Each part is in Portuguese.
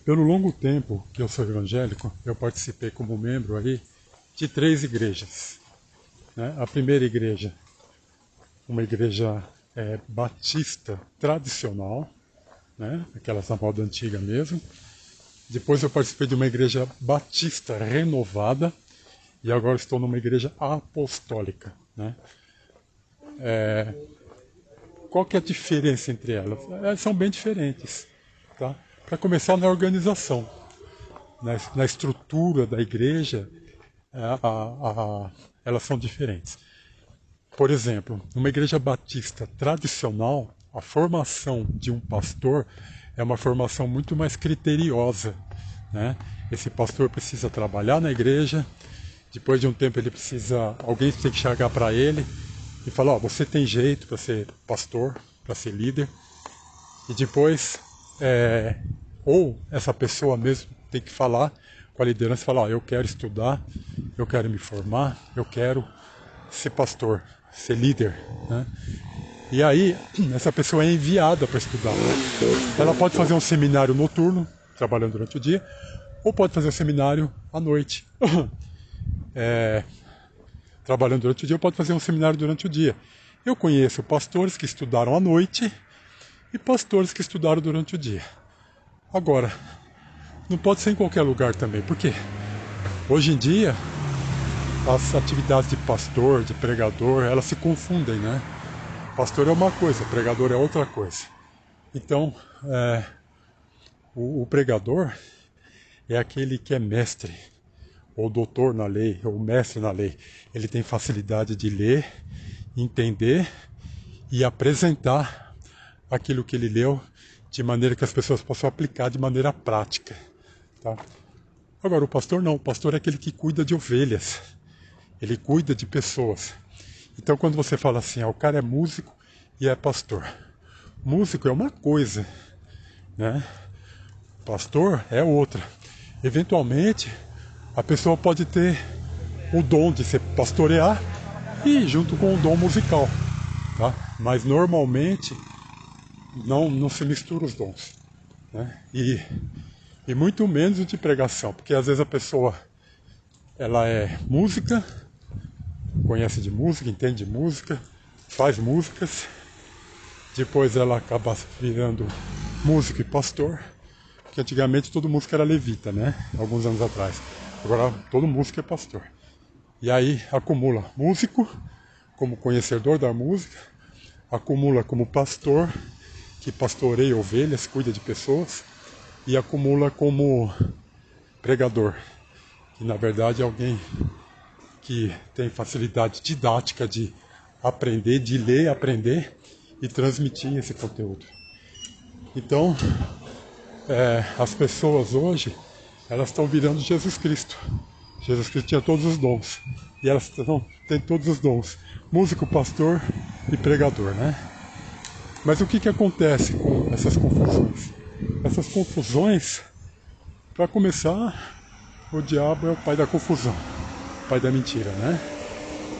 Pelo longo tempo que eu sou evangélico, eu participei como membro aí de 3 igrejas, né? A primeira igreja, uma igreja batista tradicional, né? Aquelas da moda antiga mesmo. Depois eu participei de uma igreja batista renovada e agora estou numa igreja apostólica, né? Qual que é a diferença entre elas? Elas são bem diferentes, tá? Para começar, na organização, na estrutura da igreja, elas são diferentes. Por exemplo, numa igreja batista tradicional, a formação de um pastor é uma formação muito mais criteriosa, né? Esse pastor precisa trabalhar na igreja, depois de um tempo alguém tem que chegar para ele e falar, você tem jeito para ser pastor, para ser líder, e depois ou essa pessoa mesmo tem que falar com a liderança, falar, eu quero estudar, eu quero me formar, eu quero ser pastor, ser líder, né? E aí, essa pessoa é enviada para estudar. Ela pode fazer um seminário noturno, trabalhando durante o dia, ou pode fazer um seminário à noite. Trabalhando durante o dia, ou pode fazer um seminário durante o dia. Eu conheço pastores que estudaram à noite e pastores que estudaram durante o dia. Agora, não pode ser em qualquer lugar também, porque hoje em dia as atividades de pastor, de pregador, elas se confundem, né? Pastor é uma coisa, pregador é outra coisa. Então, o pregador é aquele que é mestre, ou doutor na lei, ou mestre na lei. Ele tem facilidade de ler, entender e apresentar aquilo que ele leu de maneira que as pessoas possam aplicar de maneira prática, tá? Agora, o pastor não. O pastor é aquele que cuida de ovelhas. Ele cuida de pessoas. Então, quando você fala assim, o cara é músico e é pastor. Músico é uma coisa, né? Pastor é outra. Eventualmente, a pessoa pode ter o dom de se pastorear e junto com o dom musical, tá? Mas normalmente não se mistura os dons, né? E muito menos o de pregação, porque às vezes a pessoa ela é música, conhece de música, entende de música, faz músicas, depois ela acaba virando músico e pastor, porque antigamente todo músico era levita, né? Alguns anos atrás. Agora todo músico é pastor. E aí acumula músico como conhecedor da música, acumula como pastor, que pastoreia ovelhas, cuida de pessoas, e acumula como pregador, que na verdade é alguém que tem facilidade didática de aprender, de ler, aprender e transmitir esse conteúdo. Então, as pessoas hoje, elas estão virando Jesus Cristo. Jesus Cristo tinha todos os dons, e elas têm todos os dons, músico, pastor e pregador, né? Mas o que acontece com essas confusões? Essas confusões, para começar, o diabo é o pai da confusão, o pai da mentira, né?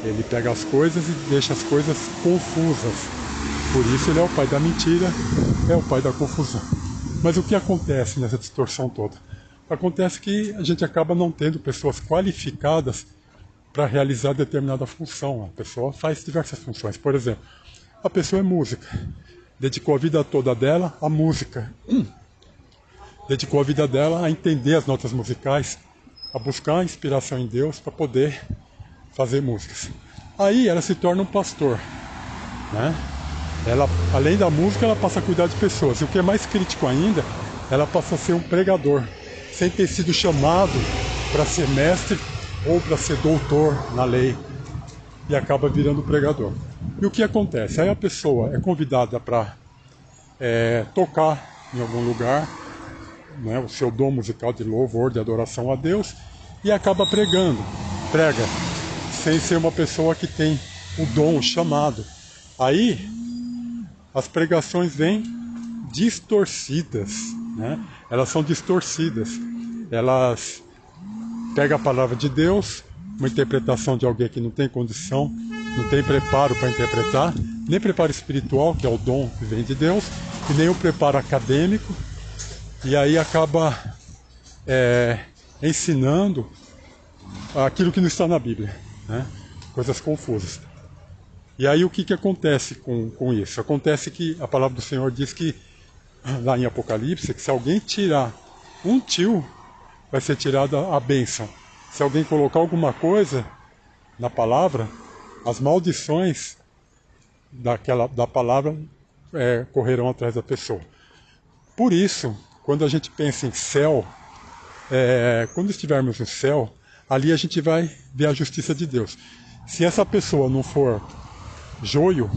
Ele pega as coisas e deixa as coisas confusas. Por isso ele é o pai da mentira, é o pai da confusão. Mas o que acontece nessa distorção toda? Acontece que a gente acaba não tendo pessoas qualificadas para realizar determinada função. A pessoa faz diversas funções. Por exemplo, a pessoa é música, dedicou a vida toda dela à música, dedicou a vida dela a entender as notas musicais, a buscar a inspiração em Deus para poder fazer músicas. Aí ela se torna um pastor, né? Ela, além da música, ela passa a cuidar de pessoas. E o que é mais crítico ainda, ela passa a ser um pregador, sem ter sido chamado para ser mestre ou para ser doutor na lei, e acaba virando pregador. E o que acontece? Aí a pessoa é convidada para tocar em algum lugar, né, o seu dom musical de louvor, de adoração a Deus, e acaba prega, sem ser uma pessoa que tem o dom, o chamado. Aí as pregações vêm distorcidas, né? Elas são distorcidas. Elas pegam a palavra de Deus, uma interpretação de alguém que não tem condição, não tem preparo para interpretar, nem preparo espiritual, que é o dom que vem de Deus, e nem o preparo acadêmico, e aí acaba ensinando aquilo que não está na Bíblia, né? Coisas confusas. E aí o que acontece com isso? Acontece que a palavra do Senhor diz que, lá em Apocalipse, que se alguém tirar um tio, vai ser tirada a bênção. Se alguém colocar alguma coisa na palavra, as maldições da palavra correrão atrás da pessoa. Por isso, quando a gente pensa em céu, quando estivermos no céu, ali a gente vai ver a justiça de Deus. Se essa pessoa não for joio,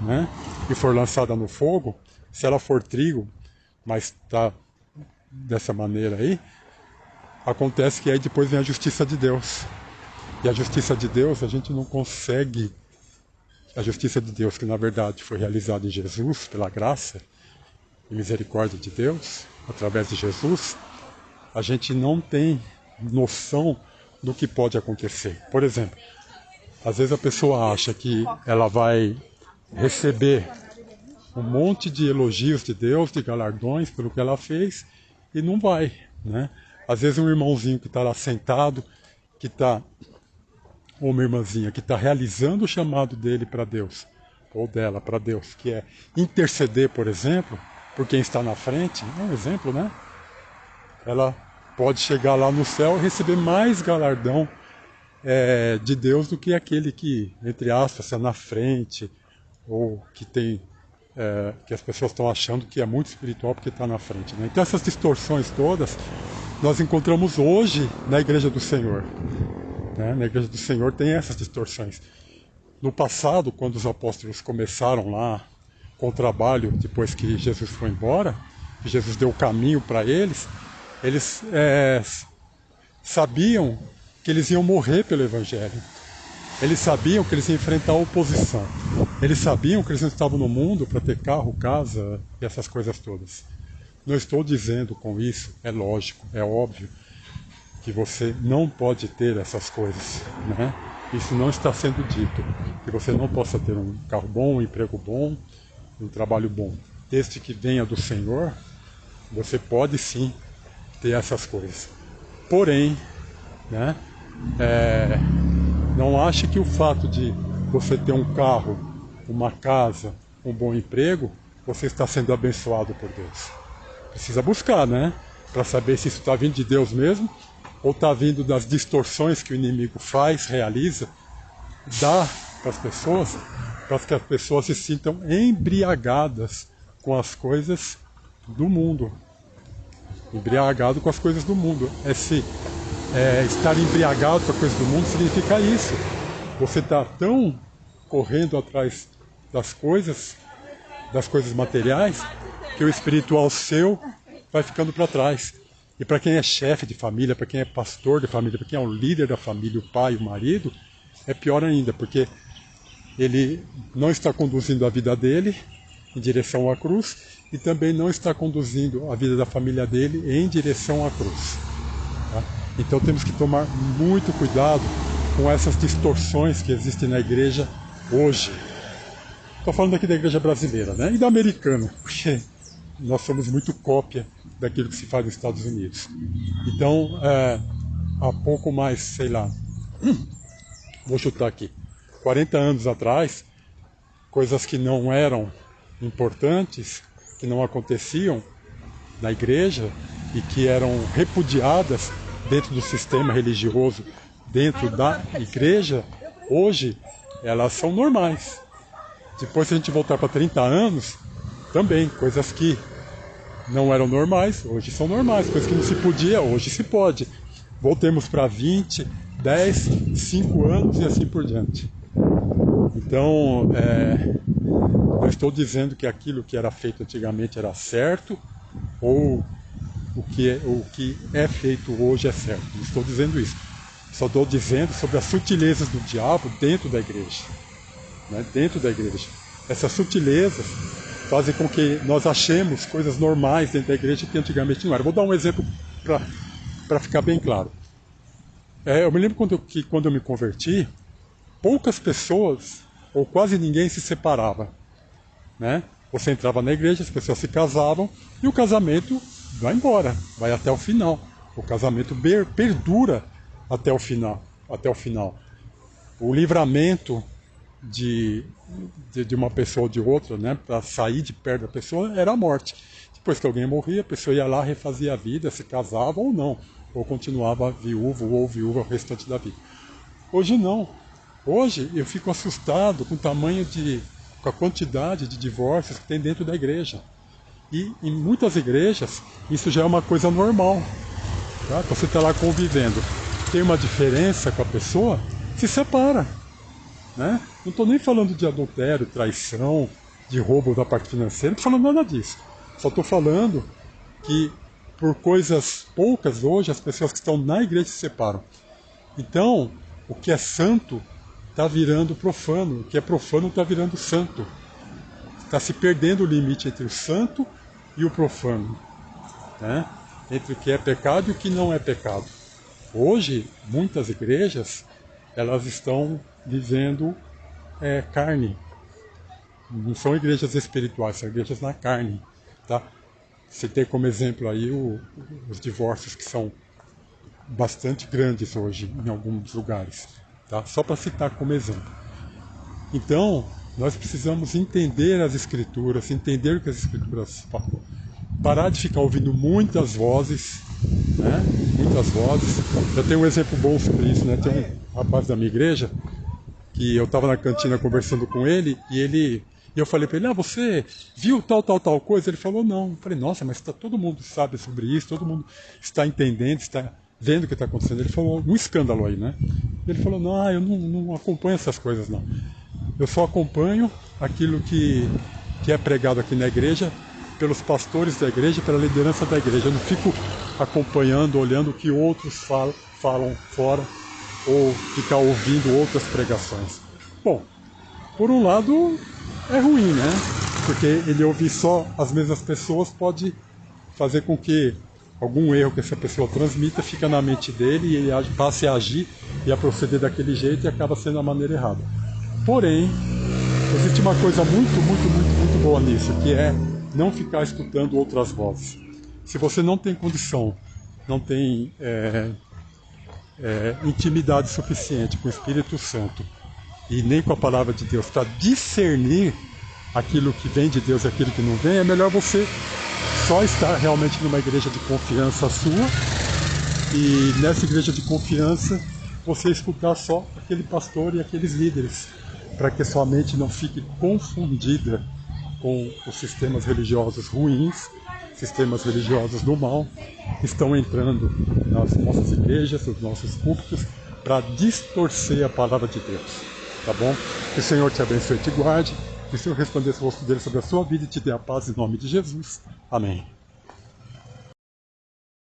né, e for lançada no fogo, se ela for trigo, mas está dessa maneira aí, acontece que aí depois vem a justiça de Deus. E a justiça de Deus, a gente não consegue. A justiça de Deus, que na verdade foi realizada em Jesus, pela graça e misericórdia de Deus, através de Jesus, a gente não tem noção do que pode acontecer. Por exemplo, às vezes a pessoa acha que ela vai receber um monte de elogios de Deus, de galardões pelo que ela fez, e não vai, né? Às vezes um irmãozinho que está lá sentado, ou uma irmãzinha que está realizando o chamado dele para Deus, ou dela para Deus, que é interceder, por exemplo, por quem está na frente, é um exemplo, né? Ela pode chegar lá no céu e receber mais galardão de Deus do que aquele que, entre aspas, está na frente, ou que tem que as pessoas estão achando que é muito espiritual porque está na frente, né? Então essas distorções todas nós encontramos hoje na Igreja do Senhor, né? Na Igreja do Senhor tem essas distorções. No passado, quando os apóstolos começaram lá com o trabalho, depois que Jesus foi embora, que Jesus deu o caminho para eles sabiam que eles iam morrer pelo Evangelho. Eles sabiam que eles iam enfrentar a oposição. Eles sabiam que eles não estavam no mundo para ter carro, casa e essas coisas todas. Não estou dizendo com isso, é lógico, é óbvio, que você não pode ter essas coisas, né? Isso não está sendo dito, que você não possa ter um carro bom, um emprego bom, um trabalho bom. Desde que venha do Senhor, você pode sim ter essas coisas. Porém, né, não ache que o fato de você ter um carro, uma casa, um bom emprego, você está sendo abençoado por Deus. Precisa buscar, né? Para saber se isso está vindo de Deus mesmo, ou está vindo das distorções que o inimigo faz, realiza, dá para as pessoas, para que as pessoas se sintam embriagadas com as coisas do mundo. Embriagado com as coisas do mundo. Estar embriagado com as coisas do mundo significa isso. Você está tão correndo atrás das coisas materiais, que o espiritual seu vai ficando para trás. E para quem é chefe de família, para quem é pastor de família, para quem é o líder da família, o pai, o marido, é pior ainda, porque ele não está conduzindo a vida dele em direção à cruz e também não está conduzindo a vida da família dele em direção à cruz. Tá? Então temos que tomar muito cuidado com essas distorções que existem na igreja hoje. Estou falando aqui da igreja brasileira, né? E da americana, porque nós somos muito cópia daquilo que se faz nos Estados Unidos. Então, há pouco mais, sei lá, vou chutar aqui, 40 anos atrás, coisas que não eram importantes, que não aconteciam na igreja e que eram repudiadas dentro do sistema religioso, dentro da igreja, hoje elas são normais. Depois, se a gente voltar para 30 anos, também, coisas que não eram normais, hoje são normais. Coisas que não se podia, hoje se pode. Voltemos para 20, 10, 5 anos e assim por diante. Então, não estou dizendo que aquilo que era feito antigamente era certo, ou o que é feito hoje é certo. Não estou dizendo isso. Só estou dizendo sobre as sutilezas do diabo dentro da igreja. Né? Dentro da igreja. Essas sutilezas fazem com que nós achemos coisas normais dentro da igreja que antigamente não eram. Vou dar um exemplo para ficar bem claro. Eu me lembro quando eu me converti, poucas pessoas, ou quase ninguém, se separava. Né? Você entrava na igreja, as pessoas se casavam, e o casamento vai embora, vai até o final. O casamento perdura até o final. Até o final. O livramento de uma pessoa ou de outra, né, para sair de perto da pessoa, era a morte. Depois que alguém morria, a pessoa ia lá, refazia a vida, se casava ou não, ou continuava viúvo ou viúva o restante da vida. Hoje não. Hoje eu fico assustado com com a quantidade de divórcios que tem dentro da igreja. E em muitas igrejas isso já é uma coisa normal. Tá? Você está lá convivendo, tem uma diferença com a pessoa, se separa. Né? Não estou nem falando de adultério, traição, de roubo da parte financeira, não estou falando nada disso. Só estou falando que por coisas poucas hoje as pessoas que estão na igreja se separam. Então, o que é santo está virando profano, o que é profano está virando santo. Está se perdendo o limite entre o santo e o profano, né? Entre o que é pecado e o que não é pecado. Hoje, muitas igrejas, elas estão vivendo carne. Não são igrejas espirituais, são igrejas na carne. Tá? Citei como exemplo aí os divórcios que são bastante grandes hoje em alguns lugares. Tá? Só para citar como exemplo. Então, nós precisamos entender as Escrituras, entender o que as Escrituras falam. Parar de ficar ouvindo muitas vozes, né? Muitas vozes. Eu tenho um exemplo bom sobre isso, né? Tem um rapaz da minha igreja que eu estava na cantina conversando com ele e eu falei para ele, você viu tal coisa? Ele falou, não. Eu falei, nossa, mas todo mundo sabe sobre isso, todo mundo está entendendo, está vendo o que está acontecendo. Ele falou, um escândalo aí, né? Ele falou, não, eu não acompanho essas coisas, não. Eu só acompanho aquilo que é pregado aqui na igreja, pelos pastores da igreja, pela liderança da igreja. Eu não fico acompanhando, olhando o que outros falam fora, ou ficar ouvindo outras pregações. Bom, por um lado é ruim, né? Porque ele ouvir só as mesmas pessoas pode fazer com que algum erro que essa pessoa transmita fica na mente dele e ele passe a agir e a proceder daquele jeito e acaba sendo a maneira errada. Porém, existe uma coisa muito boa nisso, que é não ficar escutando outras vozes. Se você não tem condição, não tem intimidade suficiente com o Espírito Santo e nem com a Palavra de Deus para discernir aquilo que vem de Deus e aquilo que não vem, é melhor você só estar realmente numa igreja de confiança sua e nessa igreja de confiança você escutar só aquele pastor e aqueles líderes, para que sua mente não fique confundida com os sistemas religiosos ruins, sistemas religiosos do mal, que estão entrando nas nossas igrejas, nos nossos púlpitos, para distorcer a palavra de Deus. Tá bom? Que o Senhor te abençoe e te guarde, que o Senhor resplandeça o rosto dele sobre a sua vida e te dê a paz em nome de Jesus. Amém.